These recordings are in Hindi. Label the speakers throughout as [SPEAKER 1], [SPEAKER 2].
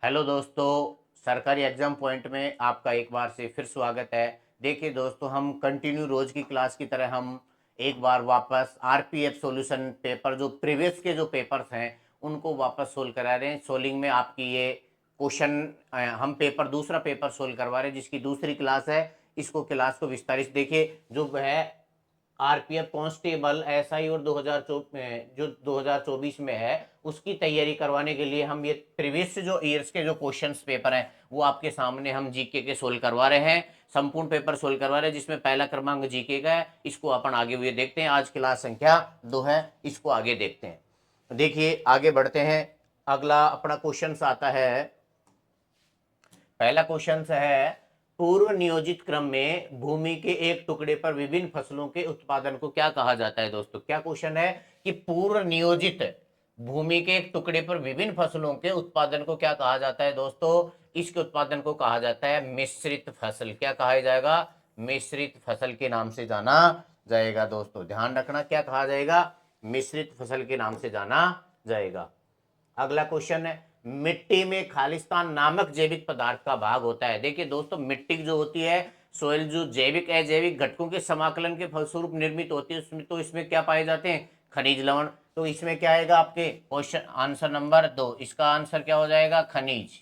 [SPEAKER 1] हेलो दोस्तों, सरकारी एग्जाम पॉइंट में आपका एक बार से फिर स्वागत है। देखिए दोस्तों, हम कंटिन्यू रोज की क्लास की तरह हम एक बार वापस आरपीएफ सॉल्यूशन पेपर जो प्रीवियस के जो पेपर्स हैं उनको वापस सोल्व करा रहे हैं। सोल्विंग में आपकी ये क्वेश्चन हम पेपर दूसरा पेपर सोल्व करवा रहे हैं जिसकी दूसरी क्लास है। इसको क्लास को विस्तारित देखिए। जो है आरपीएफ कांस्टेबल एसआई और 2024 जो 2024 में है उसकी तैयारी करवाने के लिए हम ये प्रीवियस जो ईयर्स के जो क्वेश्चंस पेपर हैं वो आपके सामने हम जीके के सोल्व करवा रहे हैं। संपूर्ण पेपर सोल्व करवा रहे हैं जिसमें पहला क्रमांक जीके का है। इसको अपन आगे हुए देखते हैं। आज क्लास संख्या 2 है, इसको आगे देखते हैं। देखिए आगे बढ़ते हैं। अगला अपना क्वेश्चन आता है। पहला क्वेश्चन है, पूर्व नियोजित क्रम में भूमि के एक टुकड़े पर विभिन्न फसलों के उत्पादन को क्या कहा जाता है। दोस्तों क्या क्वेश्चन है कि पूर्व नियोजित भूमि के एक टुकड़े पर विभिन्न फसलों के उत्पादन को क्या कहा जाता है। दोस्तों इसके उत्पादन को कहा जाता है मिश्रित फसल। क्या कहा जाएगा? मिश्रित फसल के नाम से जाना जाएगा। दोस्तों ध्यान रखना, क्या कहा जाएगा? मिश्रित फसल के नाम से जाना जाएगा। अगला क्वेश्चन है, मिट्टी में खालिस्तान नामक जैविक पदार्थ का भाग होता है। देखिए दोस्तों, मिट्टी जो होती है सोइल जो जैविक अजैविक घटकों के समाकलन के फलस्वरूप निर्मित होती है उसमें तो इसमें क्या पाए जाते हैं? खनिज लवण। तो इसमें क्या आएगा आपके क्वेश्चन आंसर नंबर 2, इसका आंसर क्या हो जाएगा? खनिज।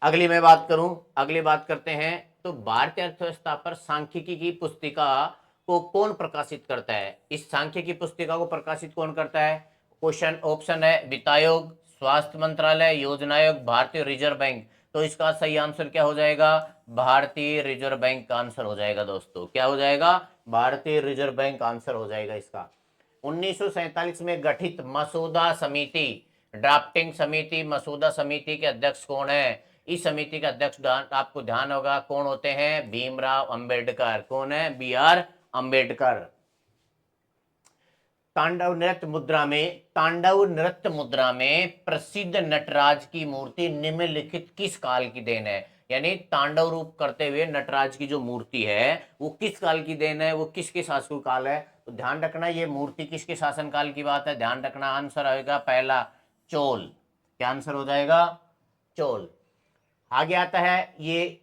[SPEAKER 1] अगली मैं बात करूं, अगली बात करते हैं। तो भारतीय अर्थव्यवस्था पर सांख्यिकी की पुस्तिका को कौन प्रकाशित करता है? इस सांख्यिकी पुस्तिका को प्रकाशित कौन करता है? क्वेश्चन ऑप्शन है वित्त आयोग, स्वास्थ्य मंत्रालय, योजना आयोग, भारतीय रिजर्व बैंक। तो इसका सही आंसर क्या हो जाएगा? भारतीय रिजर्व बैंक का आंसर हो जाएगा। दोस्तों क्या हो जाएगा? भारतीय रिजर्व बैंक आंसर हो जाएगा इसका। 1947 में गठित मसूदा समिति, ड्राफ्टिंग समिति, मसूदा समिति के अध्यक्ष कौन है? इस समिति के अध्यक्ष आपको ध्यान होगा कौन होते हैं? भीमराव अंबेडकर। कौन है? B R Ambedkar. तांडव नृत्य मुद्रा में प्रसिद्ध नटराज की मूर्ति निम्नलिखित किस काल की देन है? यानी तांडव रूप करते हुए नटराज की जो मूर्ति है वो किस काल की देन है, वो किसके शासक काल है? तो ध्यान रखना ये मूर्ति किसके शासन काल की बात है। ध्यान रखना, आंसर आएगा पहला चोल। क्या आंसर हो जाएगा? चोल। आगे आता है ये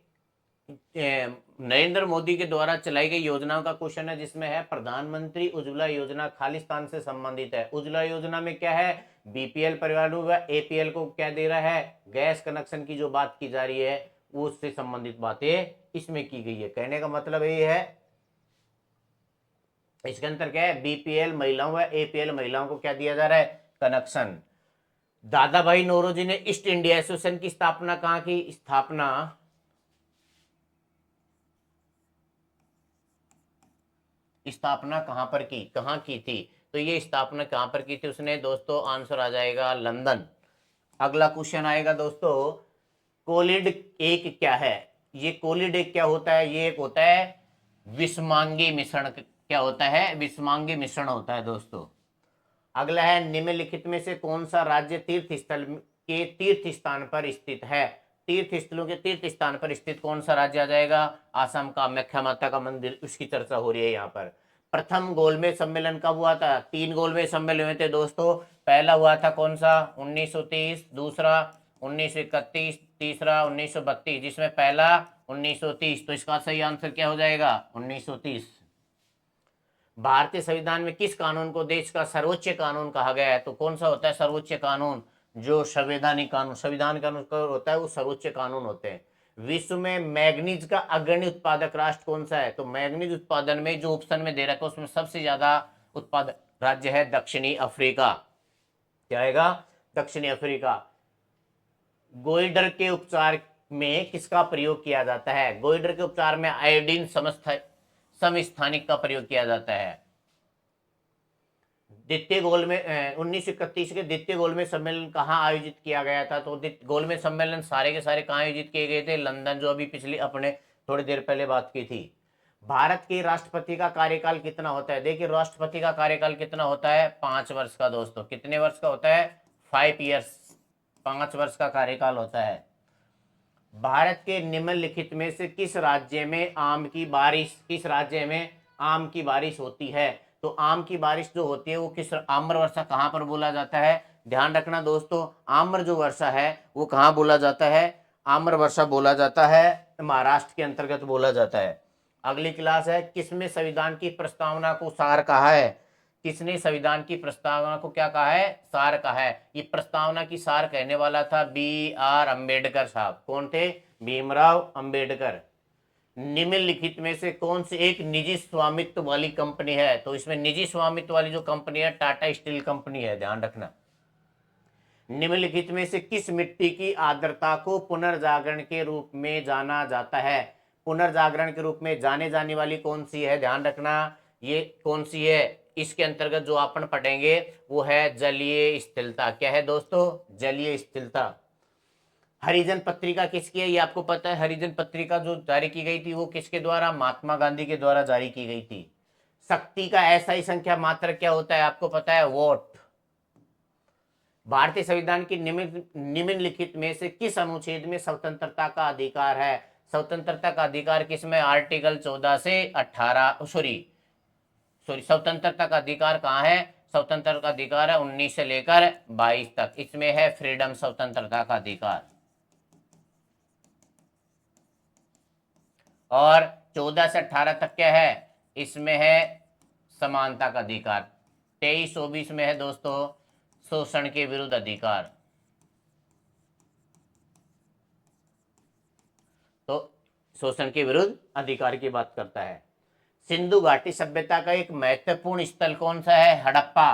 [SPEAKER 1] नरेंद्र मोदी के द्वारा चलाई गई योजनाओं का क्वेश्चन है जिसमें है प्रधानमंत्री उज्ज्वला योजना खालिस्तान से संबंधित है। उज्ज्वला योजना में क्या है? बीपीएल परिवारों व एपीएल को क्या दे रहा है? गैस कनेक्शन की जो बात की जा रही है वो उससे संबंधित बातें इसमें की गई है। कहने का मतलब ये है इसके अंदर क्या है? बीपीएल महिलाओं व एपीएल महिलाओं को क्या दिया जा रहा है? कनेक्शन। दादा भाई नौरोजी ने ईस्ट इंडिया एसोसिएशन की स्थापना कहाँ की? स्थापना कहां पर की, कहां की थी? तो ये स्थापना कहां पर की थी उसने? दोस्तों आंसर आ जाएगा लंदन। अगला क्वेश्चन आएगा दोस्तों, कोलिड एक क्या है? ये कोलिड एक क्या होता है? ये एक होता है विषमांगी मिश्रण। क्या होता है? विषमांगी मिश्रण होता है दोस्तों। अगला है, निम्नलिखित में से कौन सा राज्य तीर्थ स्थल के तीर्थ स्थान पर स्थित है? तीर्थ स्थलों के तीर्थ स्थान पर स्थित कौन सा राज्य आ जाएगा? आसाम का कामाख्या माता का मंदिर, उसकी चर्चा हो रही है यहाँ पर। प्रथम गोलमेज सम्मेलन कब हुआ था? 3 गोलमेज सम्मेलन हुए थे दोस्तों। पहला हुआ था कौन सा? 1930, दूसरा 1931, तीसरा 1932, जिसमें पहला 1930। तो इसका सही आंसर क्या हो जाएगा? 1930। भारतीय संविधान में किस कानून को देश का सर्वोच्च कानून कहा गया है? तो कौन सा होता है सर्वोच्च कानून? जो संवैधानिक कानून, संविधान कानून होता है वो सर्वोच्च कानून होते हैं। विश्व में मैग्नीज का अग्रणी उत्पादक राष्ट्र कौन सा है? तो मैग्नीज उत्पादन में जो ऑप्शन में दे रखा है उसमें सबसे ज्यादा उत्पादक राज्य है दक्षिणी अफ्रीका। क्या आएगा? दक्षिणी अफ्रीका। गोइडर के उपचार में किसका प्रयोग किया जाता है? गोइडर के उपचार में आयोडीन समस्थानिक का प्रयोग किया जाता है। द्वितीय गोल में 1931 के द्वितीय गोलमेज सम्मेलन कहाँ आयोजित किया गया था? तो गोलमेज सम्मेलन सारे के सारे कहाँ आयोजित किए गए थे? लंदन, जो अभी पिछली अपने थोड़ी देर पहले बात की थी। भारत के राष्ट्रपति का कार्यकाल कितना होता है? देखिए राष्ट्रपति का कार्यकाल कितना होता है? 5 वर्ष का। दोस्तों कितने वर्ष का होता है? 5 ईयर्स, 5 वर्ष का कार्यकाल होता है। भारत के निम्नलिखित में से किस राज्य में आम की बारिश, किस राज्य में आम की बारिश होती है? तो आम की बारिश जो होती है वो किस, आम्र वर्षा कहां पर बोला जाता है? ध्यान रखना दोस्तों, आम्र जो वर्षा है वो कहाँ बोला जाता है, आम्र वर्षा बोला जाता है महाराष्ट्र के अंतर्गत बोला जाता है। अगली क्लास है, किसमें संविधान की प्रस्तावना को सार कहा है, किसने संविधान की प्रस्तावना को क्या कहा है, सार कहा है। ये प्रस्तावना की सार कहने वाला था B.R. अम्बेडकर साहब। कौन थे, भीमराव अंबेडकर। निम्नलिखित में से कौन सी एक निजी स्वामित्व वाली कंपनी है, तो इसमें निजी स्वामित्व वाली जो कंपनी है टाटा स्टील कंपनी है, ध्यान रखना। निम्नलिखित में से किस मिट्टी की आर्द्रता को पुनर्जागरण के रूप में जाना जाता है, पुनर्जागरण के रूप में जाने जाने वाली कौन सी है, ध्यान रखना ये कौन सी है। इसके अंतर्गत जो अपन पढ़ेंगे वो है जलीय स्थिरता। क्या है दोस्तों, जलीय स्थिरता। हरिजन पत्रिका किसकी है, ये आपको पता है। हरिजन पत्रिका जो जारी की गई थी वो किसके द्वारा, महात्मा गांधी के द्वारा जारी की गई थी। शक्ति का ऐसा ही संख्या मात्र क्या होता है, आपको पता है, वोट। भारतीय संविधान की निम्नलिखित में से किस अनुच्छेद में स्वतंत्रता का अधिकार है, स्वतंत्रता का अधिकार किसमें, आर्टिकल 14 से 18, सॉरी स्वतंत्रता का अधिकार कहाँ है, स्वतंत्रता का अधिकार है 19 से लेकर 22 तक, इसमें है फ्रीडम, स्वतंत्रता का अधिकार। और 14 से 18 तक क्या है, इसमें है समानता का अधिकार। 23-24 में है दोस्तों शोषण के विरुद्ध अधिकार। तो शोषण के विरुद्ध अधिकार की बात करता है। सिंधु घाटी सभ्यता का एक महत्वपूर्ण स्थल कौन सा है, हड़प्पा।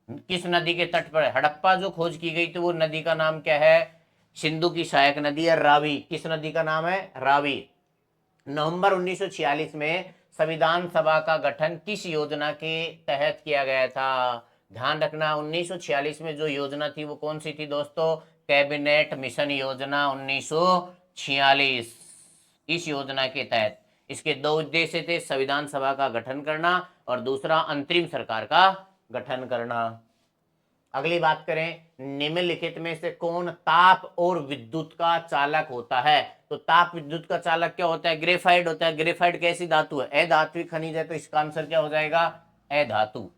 [SPEAKER 1] किस नदी के तट पर है हड़प्पा जो खोज की गई थी, वो नदी का नाम क्या है, सिंधु की सहायक नदी है रावी। किस नदी का नाम है, रावी। नवंबर 1946 में संविधान सभा का गठन किस योजना के तहत किया गया था, ध्यान रखना 1946 में जो योजना थी वो कौन सी थी दोस्तों, कैबिनेट मिशन योजना 1946। इस योजना के तहत इसके दो उद्देश्य थे, संविधान सभा का गठन करना और दूसरा अंतरिम सरकार का गठन करना। अगली बात करें, निम्नलिखित में से कौन ताप और विद्युत का चालक होता है, तो ताप विद्युत का चालक क्या होता है, ग्रेफाइट होता है। ग्रेफाइट कैसी धातु है, अधात्विक खनिज है, तो इसका आंसर क्या हो जाएगा, अधातु।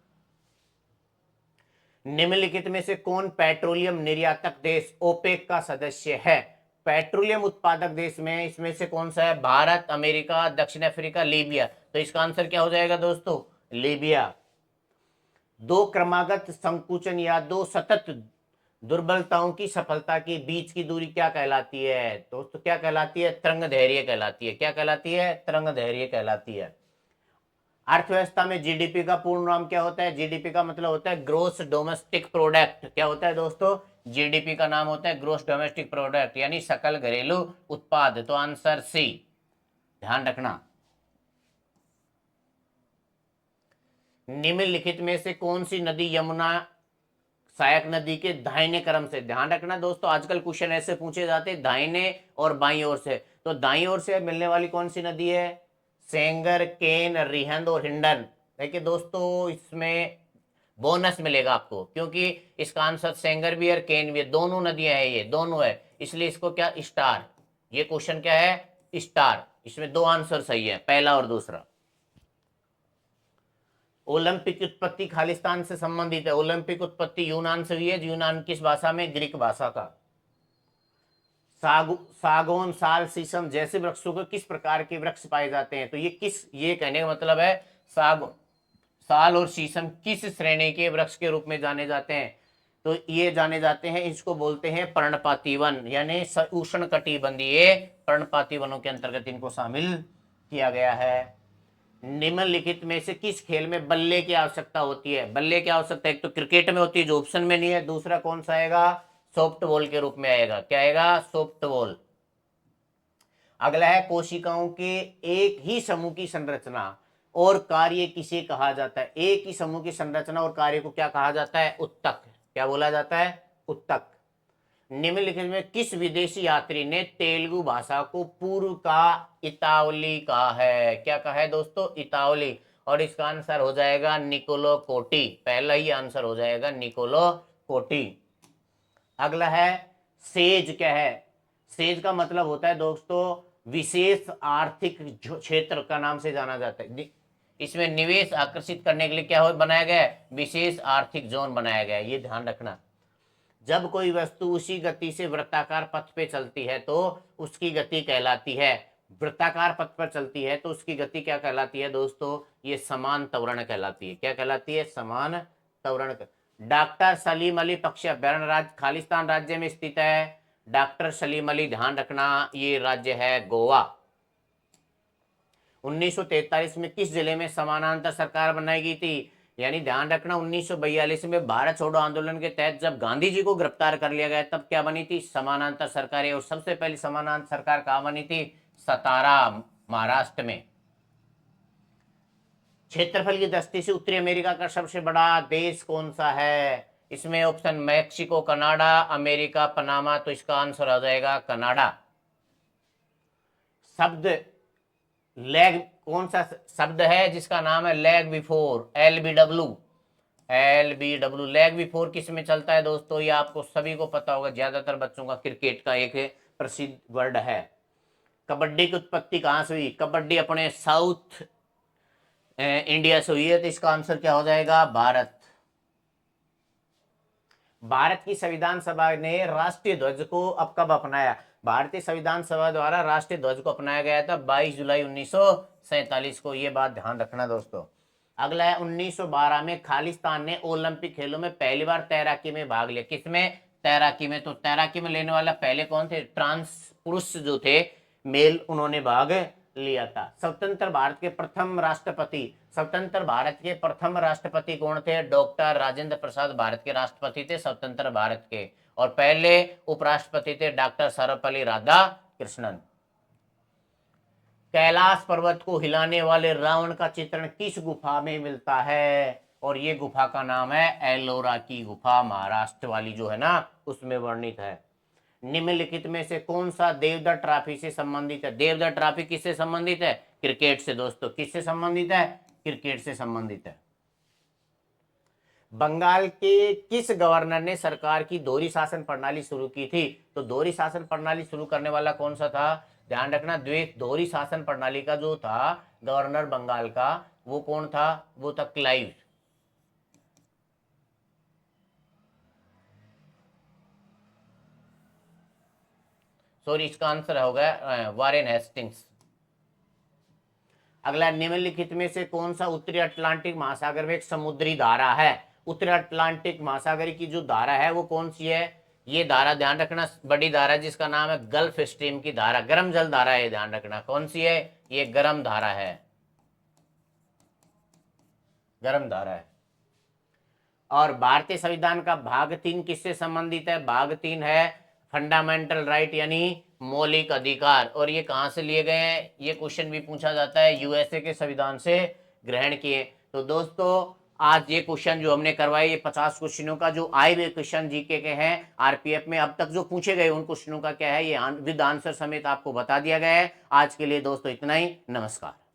[SPEAKER 1] निम्नलिखित में से कौन पेट्रोलियम निर्यातक देश ओपेक का सदस्य है, पेट्रोलियम उत्पादक देश में इसमें से कौन सा है, भारत, अमेरिका, दक्षिण अफ्रीका, लीबिया, तो इसका आंसर क्या हो जाएगा दोस्तों, लीबिया। दो क्रमागत संकुचन या दो सतत दुर्बलताओं की सफलता के बीच की दूरी क्या कहलाती है दोस्तों, क्या कहलाती है, तरंग धैर्य कहलाती है। क्या कहलाती है, तरंग धैर्य कहलाती है। अर्थव्यवस्था में जीडीपी का पूर्ण नाम क्या होता है, जीडीपी का मतलब होता है ग्रोस डोमेस्टिक प्रोडक्ट। क्या होता है दोस्तों, जीडीपी का नाम होता है ग्रोस डोमेस्टिक प्रोडक्ट, यानी सकल घरेलू उत्पाद। तो आंसर सी, ध्यान रखना। निम्नलिखित में से कौन सी नदी यमुना सहायक नदी के दाहिने क्रम से, ध्यान रखना दोस्तों, आजकल क्वेश्चन ऐसे पूछे जाते हैं दाहिने और बाईं ओर से, तो दाईं ओर से मिलने वाली कौन सी नदी है, सेंगर, केन, रिहंद और हिंडन। देखिए दोस्तों इसमें बोनस मिलेगा आपको, क्योंकि इसका आंसर सेंगर भी है, केन भी है, दोनों नदियां है, ये दोनों है, इसलिए इसको क्या स्टार, ये क्वेश्चन क्या है, स्टार। इसमें दो आंसर सही है, पहला और दूसरा। ओलंपिक उत्पत्ति खालिस्तान से संबंधित है, ओलंपिक उत्पत्ति यूनान से हुई है, यूनान किस भाषा में, ग्रीक भाषा का। सागौन, साल, शीशम जैसे वृक्षों को किस प्रकार के वृक्ष पाए जाते हैं, तो ये कहने का मतलब है साल और शीशम किस श्रेणी के वृक्ष के रूप में जाने जाते हैं, तो ये जाने जाते हैं, इसको बोलते हैं पर्णपाती वन, यानी उष्ण कटिबंधीय पर्णपाती वनों के अंतर्गत इनको शामिल किया गया है। निम्नलिखित में से किस खेल में बल्ले की आवश्यकता होती है, बल्ले की आवश्यकता एक तो क्रिकेट में होती है जो ऑप्शन में नहीं है, दूसरा कौन सा आएगा, सॉफ्ट बॉल के रूप में आएगा। क्या आएगा, सॉफ्ट बॉल। अगला है, कोशिकाओं के एक ही समूह की संरचना और कार्य किसे कहा जाता है, एक ही समूह की संरचना और कार्य को क्या कहा जाता है, उत्तक। क्या बोला जाता है, उत्तक। निम्नलिखित में किस विदेशी यात्री ने तेलुगु भाषा को पूर्व का इतावली कहा है, क्या कहा है दोस्तों, इतावली, और इसका आंसर हो जाएगा निकोलो कोटी, पहला ही आंसर हो जाएगा निकोलो कोटी। अगला है, सेज क्या है, सेज का मतलब होता है दोस्तों विशेष आर्थिक क्षेत्र का नाम से जाना जाता है, इसमें निवेश आकर्षित करने के लिए क्या हो बनाया गया है, विशेष आर्थिक जोन बनाया गया है, ये ध्यान रखना। जब कोई वस्तु उसी गति से वृत्ताकार पथ पे चलती है तो उसकी गति कहलाती है, वृत्ताकार पथ पर चलती है तो उसकी गति क्या कहलाती है दोस्तों, ये समान त्वरण कहलाती है। क्या कहलाती है, समान त्वरण। डॉक्टर सलीम अली पक्षी अभ्यारण्य राज्य खालिस्तान राज्य में स्थित है। डॉक्टर सलीम अली, ध्यान रखना ये राज्य है गोवा। 1943 में किस जिले में समानांतर सरकार बनाई गई थी, यानी ध्यान रखना 1942 में भारत छोड़ो आंदोलन के तहत जब गांधी जी को गिरफ्तार कर लिया गया तब क्या बनी थी, समानांतर सरकारें। और सबसे पहली समानांतर सरकार कहां बनी थी, सतारा, महाराष्ट्र में। क्षेत्रफल की दृष्टि से उत्तरी अमेरिका का सबसे बड़ा देश कौन सा है, इसमें option Mexico, Canada, America, Panama, तो इसका आंसर आ जाएगा कनाडा। शब्द लेग, कौन सा शब्द है जिसका नाम है leg before, LBW, LBW, leg before किस में चलता है दोस्तों, ये आपको सभी को पता होगा, ज्यादातर बच्चों का क्रिकेट का एक प्रसिद्ध वर्ड है। कबड्डी की उत्पत्ति कहां से हुई, कबड्डी अपने साउथ इंडिया से हुई है, तो इसका आंसर क्या हो जाएगा, भारत। भारत की संविधान सभा ने राष्ट्रीय ध्वज को अब कब अपनाया, भारतीय संविधान सभा द्वारा राष्ट्रीय ध्वज को अपनाया गया था 22 जुलाई 1947 को, ये बात ध्यान रखना दोस्तों। अगला है 1912 में खालिस्तान ने ओलंपिक खेलों में पहली बार तैराकी में भाग लिया, किसमें, तैराकी में। तो तैराकी में लेने वाला पहले कौन थे, ट्रांस पुरुष जो थे, मेल, उन्होंने भाग लिया था। स्वतंत्र भारत के प्रथम राष्ट्रपति, स्वतंत्र भारत के प्रथम राष्ट्रपति कौन थे, डॉक्टर राजेंद्र प्रसाद भारत के राष्ट्रपति थे स्वतंत्र भारत के। और पहले उपराष्ट्रपति थे डॉक्टर सर्वपल्ली राधाकृष्णन। कैलाश पर्वत को हिलाने वाले रावण का चित्रण किस गुफा में मिलता है, और ये गुफा का नाम है एलोरा की गुफा, महाराष्ट्र वाली जो है ना उसमें वर्णित है। निम्नलिखित में से कौन सा देवदत्त ट्रॉफी से संबंधित है, देवदत्त ट्रॉफी किससे संबंधित है, क्रिकेट से दोस्तों, किससे संबंधित है, क्रिकेट से संबंधित है। बंगाल के किस गवर्नर ने सरकार की दोहरी शासन प्रणाली शुरू की थी, तो दोहरी शासन प्रणाली शुरू करने वाला कौन सा था, ध्यान रखना, दोहरी शासन प्रणाली का जो था गवर्नर बंगाल का, वो कौन था, वो था क्लाइव। सॉरी, इसका आंसर होगा वारेन हेस्टिंग्स। अगला, निम्नलिखित में से कौन सा उत्तरी अटलांटिक महासागर में एक समुद्री धारा है, उत्तरी अटलांटिक महासागर की जो धारा है वो कौन सी है, ये धारा ध्यान रखना बड़ी धारा जिसका नाम है गल्फ स्ट्रीम की धारा, गर्म जल धारा है, ध्यान रखना कौन सी है, ये गर्म धारा है, गर्म धारा है। और भारतीय संविधान का भाग 3 किससे संबंधित है, भाग 3 है फंडामेंटल राइट यानी मौलिक अधिकार। और ये कहां से लिए गए हैं, ये क्वेश्चन भी पूछा जाता है, यूएसए के संविधान से ग्रहण किए। तो दोस्तों आज ये क्वेश्चन जो हमने करवाए, ये 50 क्वेश्चनों का जो आए हुए क्वेश्चन जीके के हैं आरपीएफ में अब तक जो पूछे गए उन क्वेश्चनों का क्या है, ये विद आंसर समेत आपको बता दिया गया है। आज के लिए दोस्तों इतना ही, नमस्कार।